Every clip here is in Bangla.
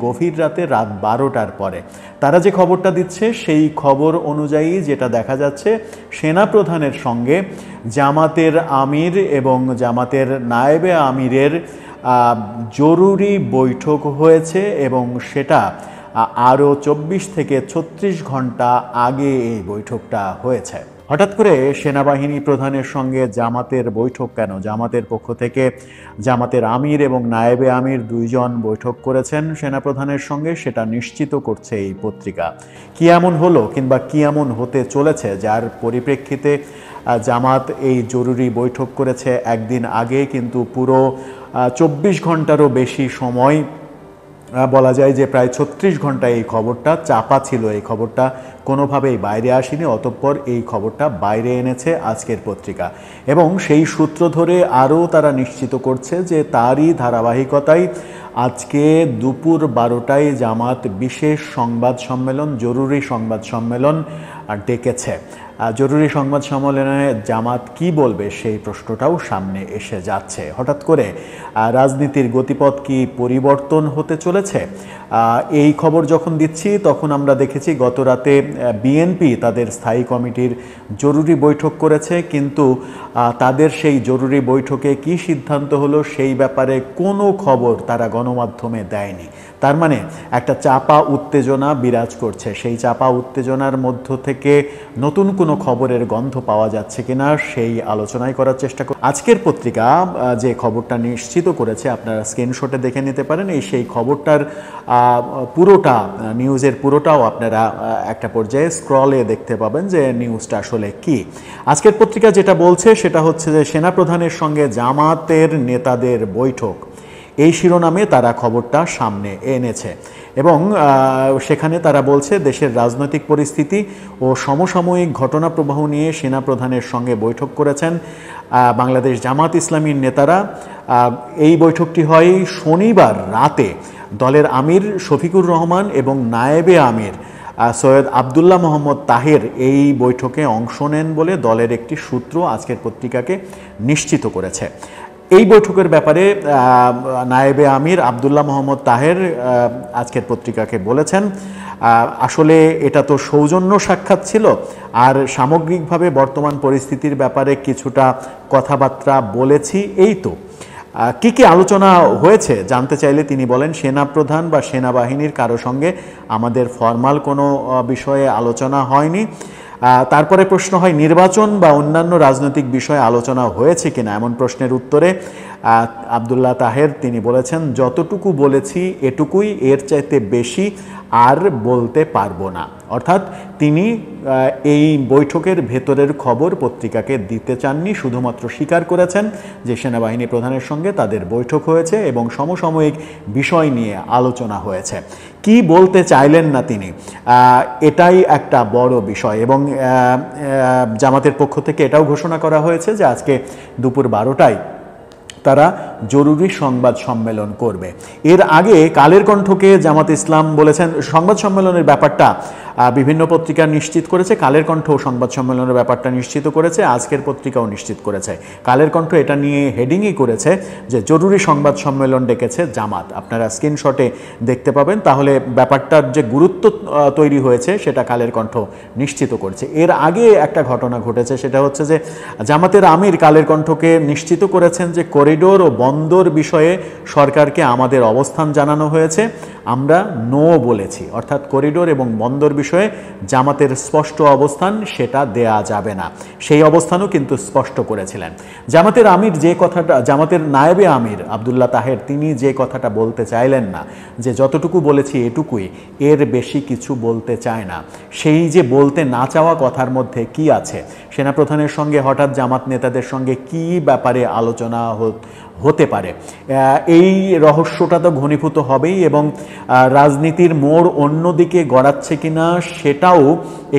গভীর রাতে, রাত 12টার পরে। তারা যে খবরটা দিচ্ছে সেই খবর অনুযায়ী যেটা দেখা যাচ্ছে, সেনাপ্রধানের সঙ্গে জামাতের আমির এবং জামাতের নায়েবে আমিরের জরুরি বৈঠক হয়েছে এবং সেটা আরও 24 থেকে 36 ঘন্টা আগে এই বৈঠকটা হয়েছে। হঠাৎ করে সেনাবাহিনী প্রধানের সঙ্গে জামাতের বৈঠক কেন? জামাতের পক্ষ থেকে জামাতের আমির এবং নায়েবে আমির দুইজন বৈঠক করেছেন সেনাপ্রধানের সঙ্গে, সেটা নিশ্চিত করছে এই পত্রিকা। কি এমন হলো কিংবা কি এমন হতে চলেছে যার পরিপ্রেক্ষিতে জামাত এই জরুরি বৈঠক করেছে একদিন আগে, কিন্তু পুরো 24 ঘন্টারও বেশি সময়, বলা যায় যে প্রায় 36 ঘন্টা এই খবরটা চাপা ছিল, এই খবরটা কোনোভাবেই বাইরে আসেনি। অতঃপর এই খবরটা বাইরে এনেছে আজকের পত্রিকা এবং সেই সূত্র ধরে আরও তারা নিশ্চিত করছে যে তারই ধারাবাহিকতায় আজকে দুপুর 12টায় জামাত বিশেষ সংবাদ সম্মেলন, জরুরি সংবাদ সম্মেলন ডেকেছে। জরুরি সংবাদ সম্মেলনে জামাত কি বলবে সেই প্রশ্নটাও সামনে এসে যাচ্ছে। হঠাৎ করে রাজনীতির গতিপথ কি পরিবর্তন হতে চলেছে? এই খবর যখন দিচ্ছি তখন আমরা দেখেছি গত রাতে বিএনপি তাদের স্থায়ী কমিটির জরুরি বৈঠক করেছে, কিন্তু তাদের সেই জরুরি বৈঠকে কি সিদ্ধান্ত হলো সেই ব্যাপারে কোনো খবর তারা গণমাধ্যমে দেয়নি। তার মানে একটা চাপা উত্তেজনা বিরাজ করছে। সেই চাপা উত্তেজনার মধ্য থেকে নতুন কোনো খবরের গন্ধ পাওয়া যাচ্ছে কিনা সেই আলোচনায় করার চেষ্টা করি। আজকের পত্রিকা যে খবরটা নিশ্চিত করেছে, আপনারা স্ক্রিনশটে দেখে নিতে পারেন, সেই খবরটার পুরোটা, নিউজের পুরোটাও আপনারা একটা পর্যায়ে স্ক্রলে দেখতে পাবেন যে নিউজটা আসলে কি। আজকের পত্রিকা যেটা বলছে সেটা হচ্ছে যে সেনাপ্রধানের সঙ্গে জামাতের নেতাদের বৈঠক, এই শিরোনামে তারা খবরটা সামনে এনেছে এবং সেখানে তারা বলছে দেশের রাজনৈতিক পরিস্থিতি ও সমসাময়িক ঘটনা প্রবাহ নিয়ে সেনাপ্রধানের সঙ্গে বৈঠক করেছেন বাংলাদেশ জামাত ইসলামীর নেতারা। এই বৈঠকটি হয় শনিবার রাতে। দলের আমির শফিকুর রহমান এবং নায়েবে আমির সৈয়দ আবদুল্লাহ মোহাম্মদ তাহের এই বৈঠকে অংশ নেন বলে দলের একটি সূত্র আজকের পত্রিকাকে নিশ্চিত করেছে। এই বৈঠকের ব্যাপারে নায়েবে আমির আবদুল্লাহ মোহাম্মদ তাহের আজকের পত্রিকাকে বলেছেন, আসলে এটা তো সৌজন্য সাক্ষাৎ ছিল, আর সামগ্রিকভাবে বর্তমান পরিস্থিতির ব্যাপারে কিছুটা কথাবার্তা বলেছি, এই তো। কি কি আলোচনা হয়েছে জানতে চাইলে তিনি বলেন, সেনাপ্রধান বা সেনাবাহিনীর কারো সঙ্গে আমাদের ফরমাল কোনো বিষয়ে আলোচনা হয়নি। তারপরে প্রশ্ন হয় নির্বাচন বা অন্যান্য রাজনৈতিক বিষয়ে আলোচনা হয়েছে কিনা। এমন প্রশ্নের উত্তরে আবদুল্লাহ তাহের তিনি বলেছেন, যতটুকু বলেছি এটুকুই, এর চাইতে বেশি আর বলতে পারবো না। অর্থাৎ তিনি এই বৈঠকের ভেতরের খবর পত্রিকাকে দিতে চাননি, শুধুমাত্র স্বীকার করেছেন যে সেনাবাহিনী প্রধানের সঙ্গে তাদের বৈঠক হয়েছে এবং সমসাময়িক বিষয় নিয়ে আলোচনা হয়েছে। কি বলতে চাইলেন না তিনি, এটাই একটা বড় বিষয়। এবং জামাতের পক্ষ থেকে এটাও ঘোষণা করা হয়েছে যে আজকে দুপুর 12টায় তারা জরুরি সংবাদ সম্মেলন করবে। এর আগে কালের কণ্ঠকে জামাত ইসলাম বলেছেন, সংবাদ সম্মেলনের ব্যাপারটা বিভিন্ন পত্রিকা নিশ্চিত করেছে, কালের কণ্ঠ সংবাদ সম্মেলনের ব্যাপারটা নিশ্চিত করেছে, আজকের পত্রিকাও নিশ্চিত করেছে। কালের কণ্ঠ এটা নিয়ে হেডিংই করেছে যে জরুরি সংবাদ সম্মেলন ডেকেছে জামাত। আপনারা স্ক্রিনশটে দেখতে পাবেন, তাহলে ব্যাপারটার যে গুরুত্ব তৈরি হয়েছে সেটা কালের কণ্ঠ নিশ্চিত করছে। এর আগে একটা ঘটনা ঘটেছে, সেটা হচ্ছে যে জামাতের আমির কালের কণ্ঠকে নিশ্চিত করেছেন যে করিডোর ও বন্দর বিষয়ে সরকারকে আমাদের অবস্থান জানানো হয়েছে, আমরা নো বলেছি। অর্থাৎ করিডোর এবং বন্দর বিষয়ে জামাতের স্পষ্ট অবস্থান, সেটা দেয়া যাবে না, সেই অবস্থানও কিন্তু স্পষ্ট করেছিলেন। জামাতের আমির যে কথাটা, জামাতের নায়েবে আমির আবদুল্লাহ তাহের, তিনি যে কথাটা বলতে চাইলেন না, যে যতটুকু বলেছি এটুকুই, এর বেশি কিছু বলতে চায় না। সেই যে বলতে না চাওয়া কথার মধ্যে কি আছে? সেনাপ্রধানের সঙ্গে হঠাৎ জামাত নেতাদের সঙ্গে কি ব্যাপারে আলোচনা হতে পারে, এই রহস্যটা তো ঘনীভূত হবেই এবং রাজনীতির মোড় অন্যদিকে গড়াচ্ছে কিনা সেটাও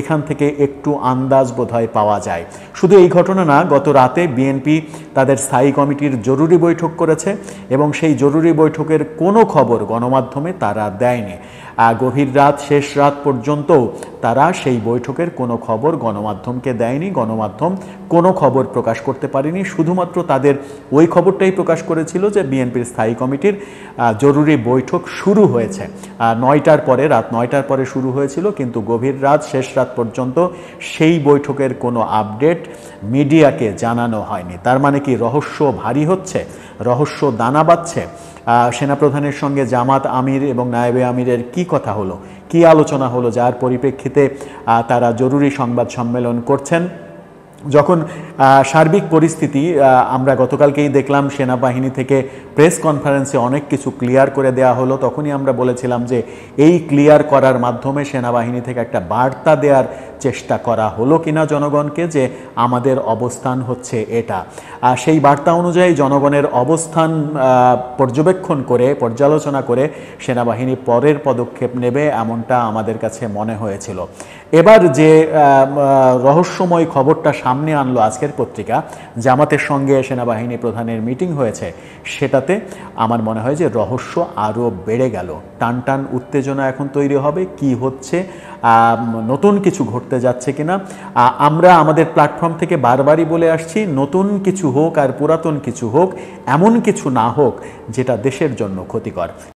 এখান থেকে একটু আন্দাজ বোধহয় পাওয়া যায়। শুধু এই ঘটনা না, গত রাতে বিএনপি তাদের স্থায়ী কমিটির জরুরি বৈঠক করেছে এবং সেই জরুরি বৈঠকের কোনো খবর গণমাধ্যমে তারা দেয়নি। গভীর রাত, শেষ রাত পর্যন্ত তারা সেই বৈঠকের কোনো খবর গণমাধ্যমকে দেয়নি, গণমাধ্যম কোনো খবর প্রকাশ করতে পারেনি। শুধুমাত্র তাদের ওই খবরটাই প্রকাশ করেছিল যে বিএনপির স্থায়ী কমিটির জরুরি বৈঠক শুরু হয়েছে। 9টার পরে, রাত 9টার পরে শুরু হয়েছিল, কিন্তু গভীর রাত, শেষ রাত পর্যন্ত সেই বৈঠকের কোনো আপডেট মিডিয়াকে জানানো হয়নি। তার মানে কি রহস্য ভারী হচ্ছে, রহস্য দানা বাঁধছে। সেনাপ্রধানের সঙ্গে জামাত আমির এবং নায়েবে আমিরের কি কথা হলো, কি আলোচনা হলো, যার পরিপ্রেক্ষিতে তারা জরুরি সংবাদ সম্মেলন করছেন। যখন সার্বিক পরিস্থিতি, আমরা গতকালকেই দেখলাম সেনাবাহিনী থেকে প্রেস কনফারেন্সে অনেক কিছু ক্লিয়ার করে দেওয়া হলো, তখনই আমরা বলেছিলাম যে এই ক্লিয়ার করার মাধ্যমে সেনাবাহিনী থেকে একটা বার্তা দেওয়ার চেষ্টা করা হলো কিনা জনগণকে যে আমাদের অবস্থান হচ্ছে এটা। সেই বার্তা অনুযায়ী জনগণের অবস্থান পর্যবেক্ষণ করে, পর্যালোচনা করে সেনাবাহিনী পরের পদক্ষেপ নেবে, এমনটা আমাদের কাছে মনে হয়েছিল। এবার যে রহস্যময় খবরটা সামনে আনলো আজকের পত্রিকা, জামাতের সঙ্গে সেনাবাহিনী প্রধানের মিটিং হয়েছে, সেটাতে আমার মনে হয় যে রহস্য আরও বেড়ে গেল। টান টান উত্তেজনা এখন তৈরি হবে, কি হচ্ছে, নতুন কিছু ঘটতে যাচ্ছে কিনা। আমরা আমাদের প্ল্যাটফর্ম থেকে বারবারই বলে আসছি, নতুন কিছু হোক আর পুরাতন কিছু হোক, এমন কিছু না হোক যেটা দেশের জন্য ক্ষতিকর।